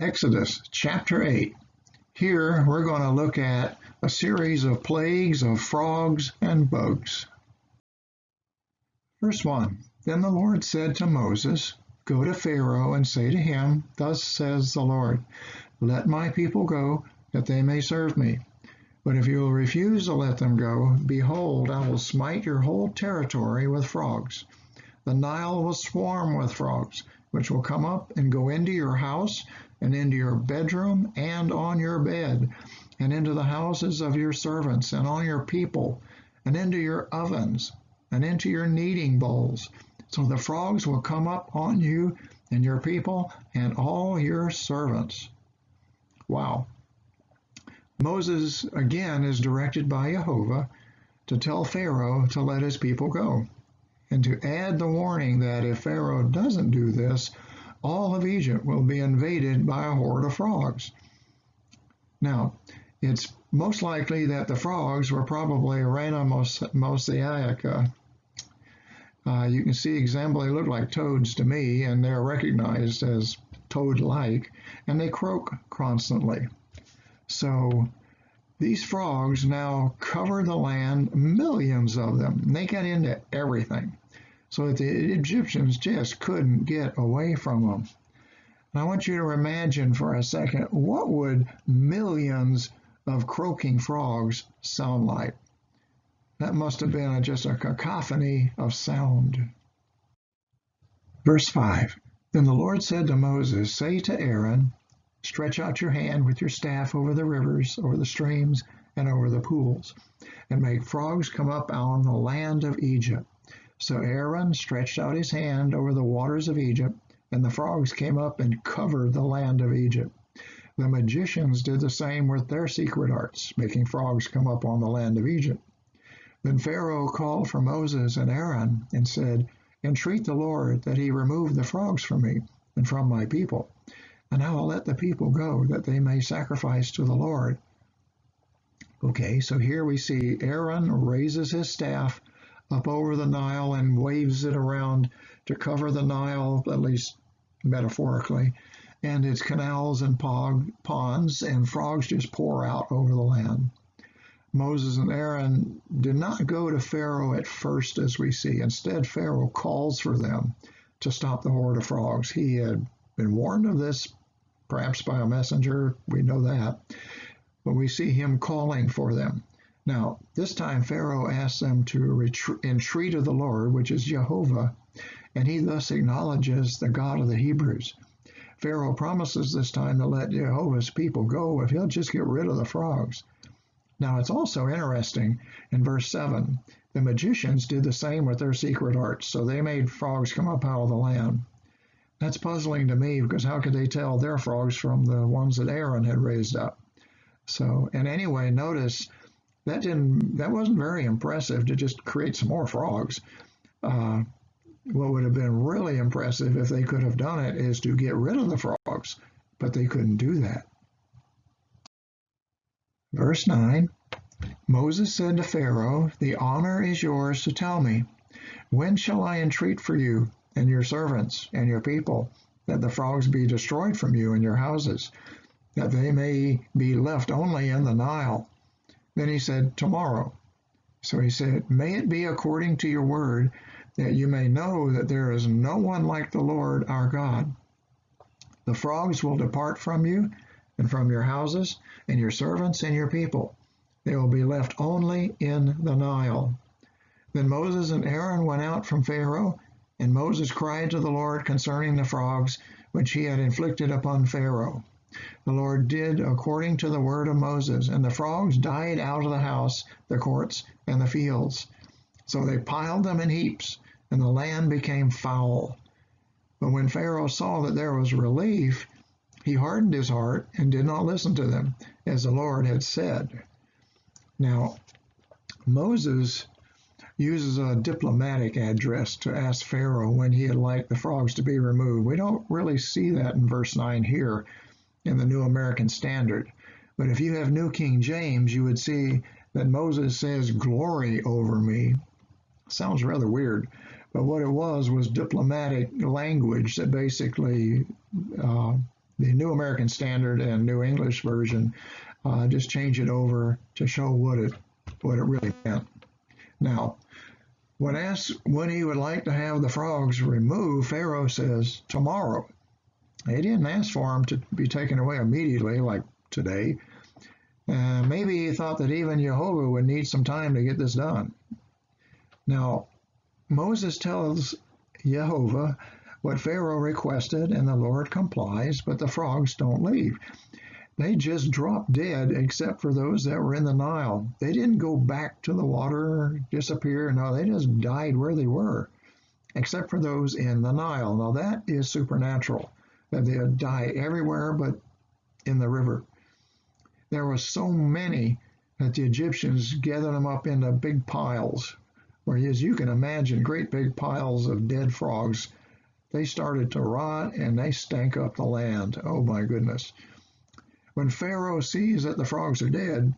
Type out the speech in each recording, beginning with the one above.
Exodus chapter 8. Here we're going to look at a series of plagues of frogs and bugs. Verse 1. Then the Lord said to Moses, Go to Pharaoh and say to him, Thus says the Lord, Let my people go, that they may serve me. But if you will refuse to let them go, behold, I will smite your whole territory with frogs. The Nile will swarm with frogs, which will come up and go into your house, and into your bedroom, and on your bed, and into the houses of your servants, and on your people, and into your ovens, and into your kneading bowls. So the frogs will come up on you and your people and all your servants. Wow. Moses, again, is directed by Jehovah to tell Pharaoh to let his people go, and to add the warning that if Pharaoh doesn't do this, all of Egypt will be invaded by a horde of frogs. Now, it's most likely that the frogs were probably Rana mosaica. You can see examples, they look like toads to me, and they're recognized as toad-like, and they croak constantly. So these frogs now cover the land, millions of them, and they get into everything. So that the Egyptians just couldn't get away from them. And I want you to imagine for a second, what would millions of croaking frogs sound like? That must have been just a cacophony of sound. Verse 5. Then the Lord said to Moses, Say to Aaron, Stretch out your hand with your staff over the rivers, over the streams, and over the pools, and make frogs come up on the land of Egypt. So Aaron stretched out his hand over the waters of Egypt, and the frogs came up and covered the land of Egypt. The magicians did the same with their secret arts, making frogs come up on the land of Egypt. Then Pharaoh called for Moses and Aaron and said, Entreat the Lord that he remove the frogs from me and from my people, and I will let the people go, that they may sacrifice to the Lord. Okay, so here we see Aaron raises his staff up over the Nile and waves it around to cover the Nile, at least metaphorically, and its canals and ponds, and frogs just pour out over the land. Moses and Aaron did not go to Pharaoh at first, as we see. Instead, Pharaoh calls for them to stop the horde of frogs. He had been warned of this, perhaps by a messenger, we know that, but we see him calling for them. Now, this time Pharaoh asks them to entreat of the Lord, which is Jehovah, and he thus acknowledges the God of the Hebrews. Pharaoh promises this time to let Jehovah's people go if he'll just get rid of the frogs. Now, it's also interesting, in verse 7, the magicians did the same with their secret arts, so they made frogs come up out of the land. That's puzzling to me, because how could they tell their frogs from the ones that Aaron had raised up? So, and anyway, notice that wasn't very impressive to just create some more frogs. What would have been really impressive if they could have done it is to get rid of the frogs, but they couldn't do that. Verse 9, Moses said to Pharaoh, The honor is yours to tell me, when shall I entreat for you and your servants and your people, that the frogs be destroyed from you and your houses, that they may be left only in the Nile? Then he said, Tomorrow. So he said, May it be according to your word, that you may know that there is no one like the Lord our God. The frogs will depart from you and from your houses and your servants and your people. They will be left only in the Nile. Then Moses and Aaron went out from Pharaoh, and Moses cried to the Lord concerning the frogs which he had inflicted upon Pharaoh. The Lord did according to the word of Moses, and the frogs died out of the house, the courts, and the fields. So they piled them in heaps, and the land became foul. But when Pharaoh saw that there was relief, he hardened his heart and did not listen to them, as the Lord had said. Now, Moses uses a diplomatic address to ask Pharaoh when he had liked the frogs to be removed. We don't really see that in verse 9 here in the New American Standard. But if you have New King James, you would see that Moses says, Glory over me. Sounds rather weird, but what it was diplomatic language that basically The New American Standard and New English Version just change it over to show what it really meant. Now, when asked when he would like to have the frogs removed, Pharaoh says tomorrow. He didn't ask for them to be taken away immediately, like today. Maybe he thought that even Jehovah would need some time to get this done. Now, Moses tells Jehovah what Pharaoh requested, and the Lord complies, but the frogs don't leave. They just drop dead, except for those that were in the Nile. They didn't go back to the water, disappear. No, they just died where they were, except for those in the Nile. Now, that is supernatural, that they die everywhere but in the river. There were so many that the Egyptians gathered them up into big piles, where, as you can imagine, great big piles of dead frogs. They started to rot and they stank up the land. Oh my goodness. When Pharaoh sees that the frogs are dead,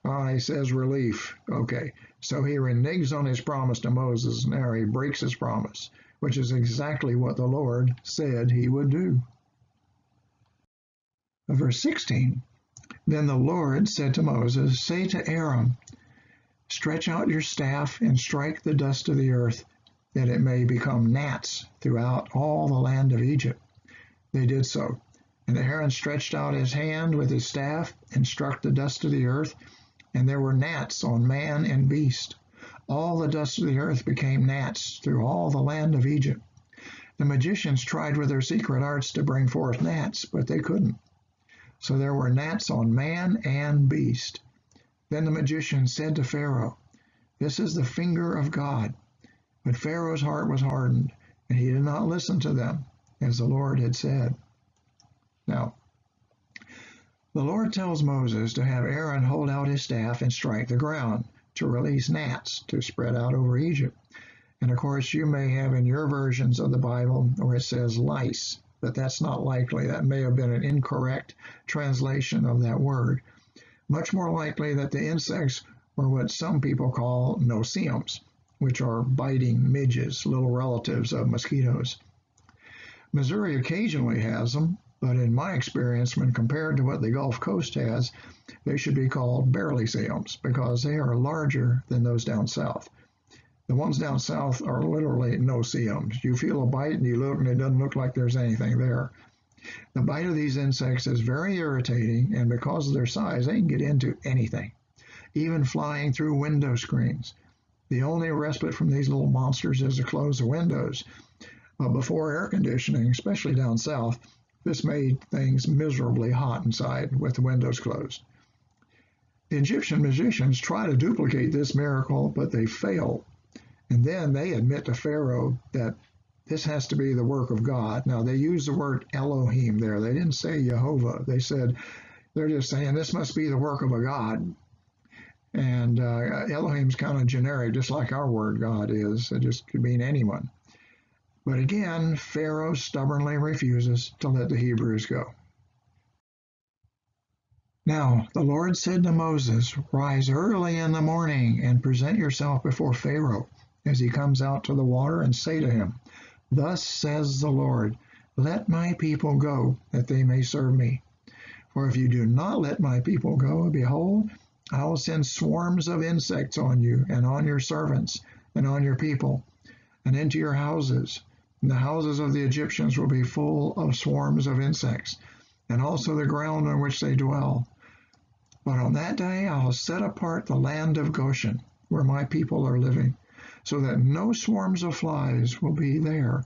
he says relief. Okay, so he reneges on his promise to Moses. Now he breaks his promise, which is exactly what the Lord said he would do. Verse 16, then the Lord said to Moses, say to Aaron, stretch out your staff and strike the dust of the earth, that it may become gnats throughout all the land of Egypt. They did so. And Aaron stretched out his hand with his staff and struck the dust of the earth, and there were gnats on man and beast. All the dust of the earth became gnats through all the land of Egypt. The magicians tried with their secret arts to bring forth gnats, but they couldn't. So there were gnats on man and beast. Then the magician said to Pharaoh, this is the finger of God. But Pharaoh's heart was hardened, and he did not listen to them, as the Lord had said. Now, the Lord tells Moses to have Aaron hold out his staff and strike the ground to release gnats to spread out over Egypt. And of course, you may have in your versions of the Bible where it says lice, but that's not likely. That may have been an incorrect translation of that word. Much more likely that the insects were what some people call no-see-ums, which are biting midges, little relatives of mosquitoes. Missouri occasionally has them, but in my experience, when compared to what the Gulf Coast has, they should be called barleyseums because they are larger than those down south. The ones down south are literally no-see-ums. You feel a bite and you look and it doesn't look like there's anything there. The bite of these insects is very irritating, and because of their size, they can get into anything, even flying through window screens. The only respite from these little monsters is to close the windows. But before air conditioning, especially down south, this made things miserably hot inside with the windows closed. The Egyptian magicians try to duplicate this miracle, but they fail. And then they admit to Pharaoh that this has to be the work of God. Now, they use the word Elohim there. They didn't say Jehovah. They're just saying this must be the work of a God. And Elohim's kind of generic, just like our word God is. It just could mean anyone. But again, Pharaoh stubbornly refuses to let the Hebrews go. Now the Lord said to Moses, rise early in the morning and present yourself before Pharaoh as he comes out to the water, and say to him, thus says the Lord, let my people go, that they may serve me. For if you do not let my people go, behold, I will send swarms of insects on you, and on your servants, and on your people, and into your houses. And the houses of the Egyptians will be full of swarms of insects, and also the ground on which they dwell. But on that day I will set apart the land of Goshen, where my people are living, so that no swarms of flies will be there,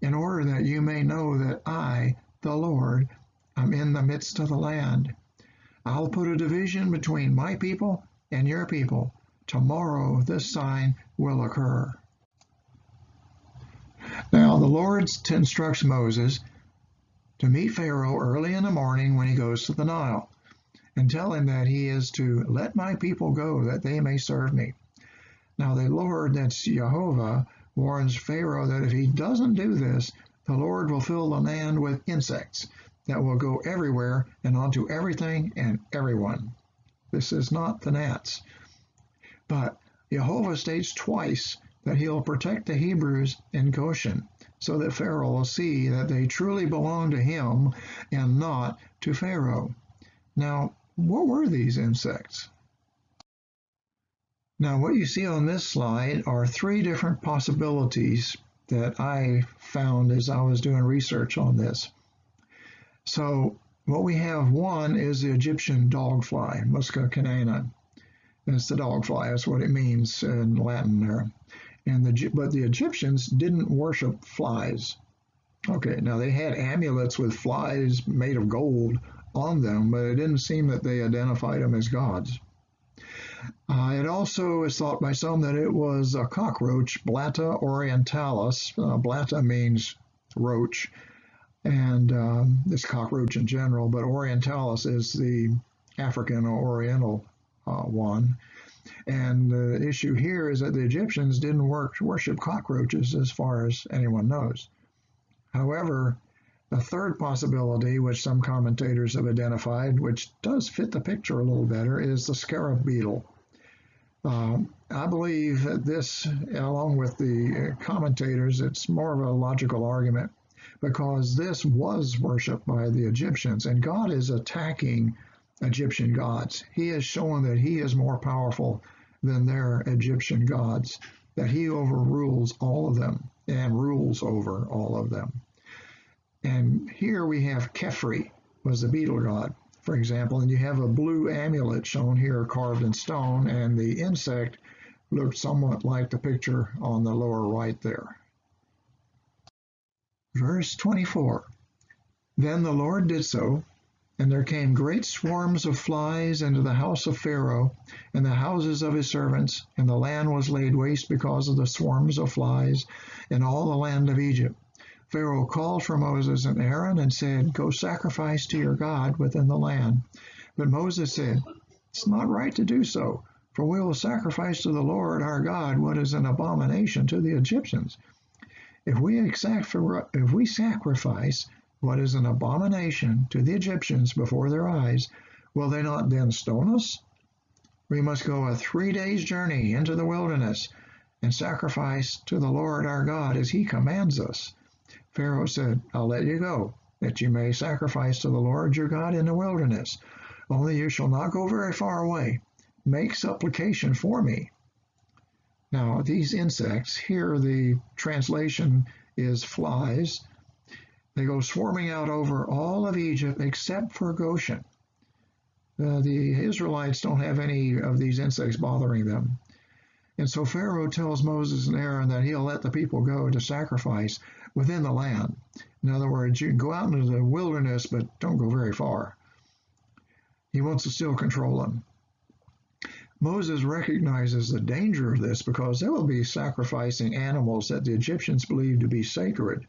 in order that you may know that I, the Lord, am in the midst of the land. I'll put a division between my people and your people. Tomorrow this sign will occur. Now the Lord instructs Moses to meet Pharaoh early in the morning when he goes to the Nile, and tell him that he is to let my people go, that they may serve me. Now the Lord, that's Jehovah, warns Pharaoh that if he doesn't do this, the Lord will fill the land with insects that will go everywhere and onto everything and everyone. This is not the gnats. But Jehovah states twice that he'll protect the Hebrews in Goshen, so that Pharaoh will see that they truly belong to him and not to Pharaoh. Now, what were these insects? Now, what you see on this slide are three different possibilities that I found as I was doing research on this. So, what we have, one is the Egyptian dogfly, Musca canina. It's the dogfly, that's what it means in Latin there. But the Egyptians didn't worship flies. Okay, now they had amulets with flies made of gold on them, but it didn't seem that they identified them as gods. It also is thought by some that it was a cockroach, Blatta orientalis. Blatta means roach, and it's cockroach in general, but orientalis is the African or Oriental one. And the issue here is that the Egyptians didn't worship cockroaches as far as anyone knows. However, the third possibility, which some commentators have identified, which does fit the picture a little better, is the scarab beetle. I believe that this, along with the commentators, it's more of a logical argument because this was worshipped by the Egyptians, and God is attacking Egyptian gods. He is showing that he is more powerful than their Egyptian gods, that he overrules all of them and rules over all of them. And here we have Khepri, was the beetle god, for example, and you have a blue amulet shown here carved in stone, and the insect looked somewhat like the picture on the lower right there. Verse 24, Then the Lord did so, and there came great swarms of flies into the house of Pharaoh and the houses of his servants, and the land was laid waste because of the swarms of flies in all the land of Egypt. Pharaoh called for Moses and Aaron and said, Go sacrifice to your God within the land. But Moses said, It's not right to do so, for we will sacrifice to the Lord our God what is an abomination to the Egyptians. If we sacrifice what is an abomination to the Egyptians before their eyes, will they not then stone us? We must go a 3 days' journey into the wilderness and sacrifice to the Lord our God as he commands us. Pharaoh said, I'll let you go, that you may sacrifice to the Lord your God in the wilderness. Only you shall not go very far away. Make supplication for me. Now, these insects, here the translation is flies. They go swarming out over all of Egypt except for Goshen. The Israelites don't have any of these insects bothering them. And so Pharaoh tells Moses and Aaron that he'll let the people go to sacrifice within the land. In other words, you can go out into the wilderness, but don't go very far. He wants to still control them. Moses recognizes the danger of this because they will be sacrificing animals that the Egyptians believe to be sacred.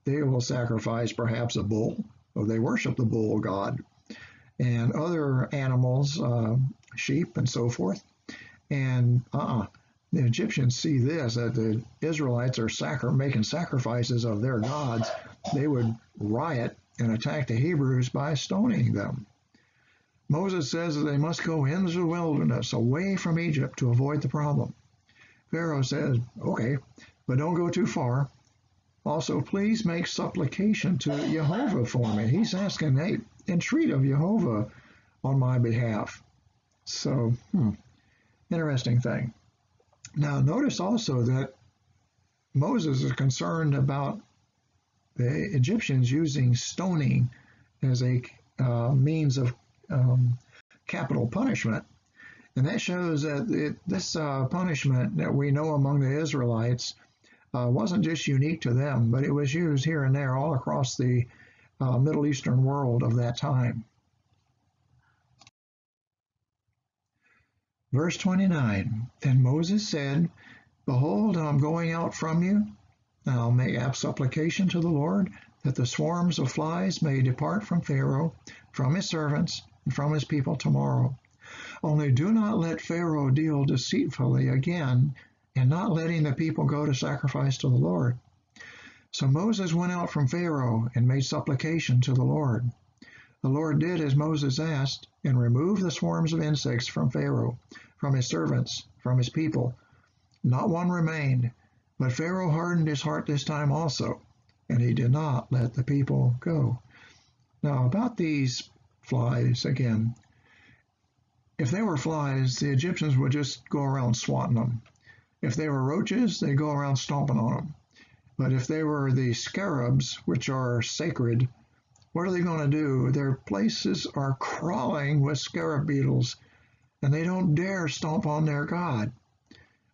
They will sacrifice perhaps a bull, or they worship the bull god, and other animals, sheep and so forth. And the Egyptians see this, that the Israelites are making sacrifices of their gods. They would riot and attack the Hebrews by stoning them. Moses says that they must go into the wilderness, away from Egypt, to avoid the problem. Pharaoh says, okay, but don't go too far. Also, please make supplication to Jehovah for me. He's asking, hey, entreat of Jehovah on my behalf. So, interesting thing. Now, notice also that Moses is concerned about the Egyptians using stoning as a means of capital punishment. And that shows that this punishment that we know among the Israelites wasn't just unique to them, but it was used here and there all across the Middle Eastern world of that time. Verse 29, Then Moses said, Behold, I'm going out from you. I'll make supplication to the Lord, that the swarms of flies may depart from Pharaoh, from his servants, and from his people tomorrow. Only do not let Pharaoh deal deceitfully again, and not letting the people go to sacrifice to the Lord. So Moses went out from Pharaoh and made supplication to the Lord. The Lord did as Moses asked, and removed the swarms of insects from Pharaoh, from his servants, from his people. Not one remained, but Pharaoh hardened his heart this time also, and he did not let the people go. Now, about these flies again, if they were flies, the Egyptians would just go around swatting them. If they were roaches, they go around stomping on them. But if they were the scarabs, which are sacred, what are they going to do? Their places are crawling with scarab beetles, and they don't dare stomp on their god,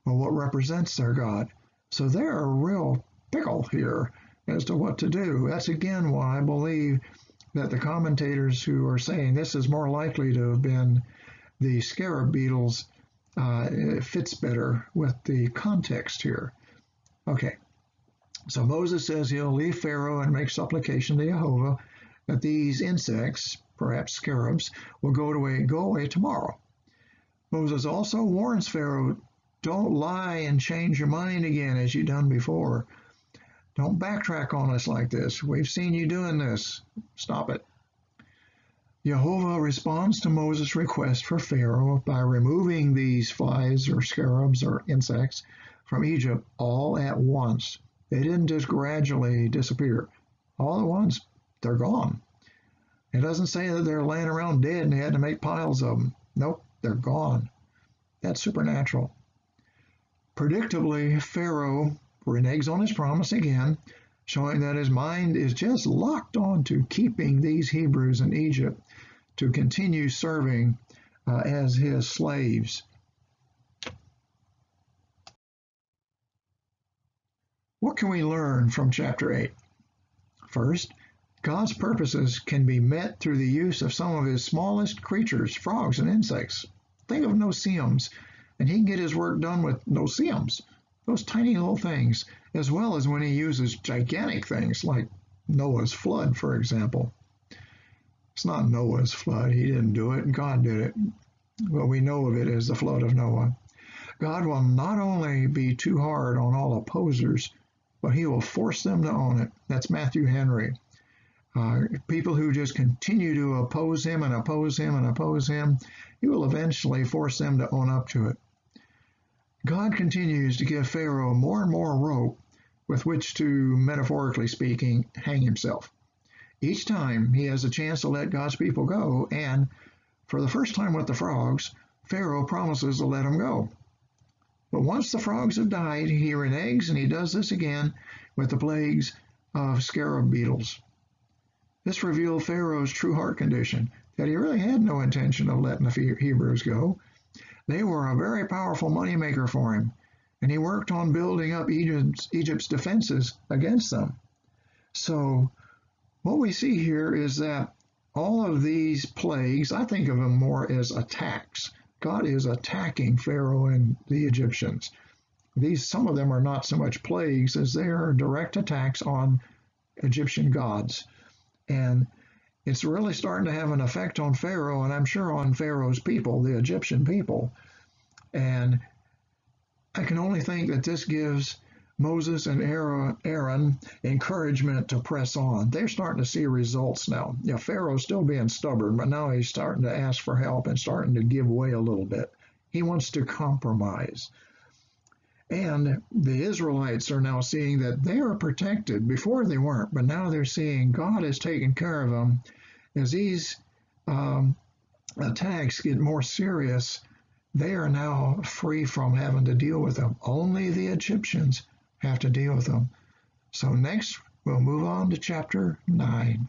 or what represents their god. So they're a real pickle here as to what to do. That's again why I believe that the commentators who are saying this is more likely to have been the scarab beetles it fits better with the context here. Okay, so Moses says he'll leave Pharaoh and make supplication to Jehovah that these insects, perhaps scarabs, will go away tomorrow. Moses also warns Pharaoh, don't lie and change your mind again as you've done before. Don't backtrack on us like this. We've seen you doing this. Stop it. Jehovah responds to Moses' request for Pharaoh by removing these flies or scarabs or insects from Egypt all at once. They didn't just gradually disappear. All at once, they're gone. It doesn't say that they're laying around dead and they had to make piles of them. Nope, they're gone. That's supernatural. Predictably, Pharaoh reneges on his promise again, showing that his mind is just locked on to keeping these Hebrews in Egypt to continue serving as his slaves. What can we learn from chapter 8? First, God's purposes can be met through the use of some of his smallest creatures, frogs and insects. Think of no-see-ums, and he can get his work done with no-see-ums, those tiny little things, as well as when he uses gigantic things like Noah's flood, for example. It's not Noah's flood. He didn't do it. God did it. But we know of it as the flood of Noah. God will not only be too hard on all opposers, but he will force them to own it. That's Matthew Henry. People who just continue to oppose him and oppose him and oppose him, he will eventually force them to own up to it. God continues to give Pharaoh more and more rope with which to, metaphorically speaking, hang himself. Each time he has a chance to let God's people go, and for the first time with the frogs, Pharaoh promises to let them go. But once the frogs have died, he reneges, and he does this again with the plagues of scarab beetles. This revealed Pharaoh's true heart condition, that he really had no intention of letting the Hebrews go. They were a very powerful moneymaker for him, and he worked on building up Egypt's defenses against them. So what we see here is that all of these plagues, I think of them more as attacks. God is attacking Pharaoh and the Egyptians. Some of them are not so much plagues as they are direct attacks on Egyptian gods. And it's really starting to have an effect on Pharaoh, and I'm sure on Pharaoh's people, the Egyptian people. And I can only think that this gives Moses and Aaron encouragement to press on. They're starting to see results now. Yeah, Pharaoh's still being stubborn, but now he's starting to ask for help and starting to give way a little bit. He wants to compromise. And the Israelites are now seeing that they are protected. Before they weren't, but now they're seeing God has taken care of them. As these attacks get more serious, they are now free from having to deal with them. Only the Egyptians have to deal with them. So next, we'll move on to chapter 9.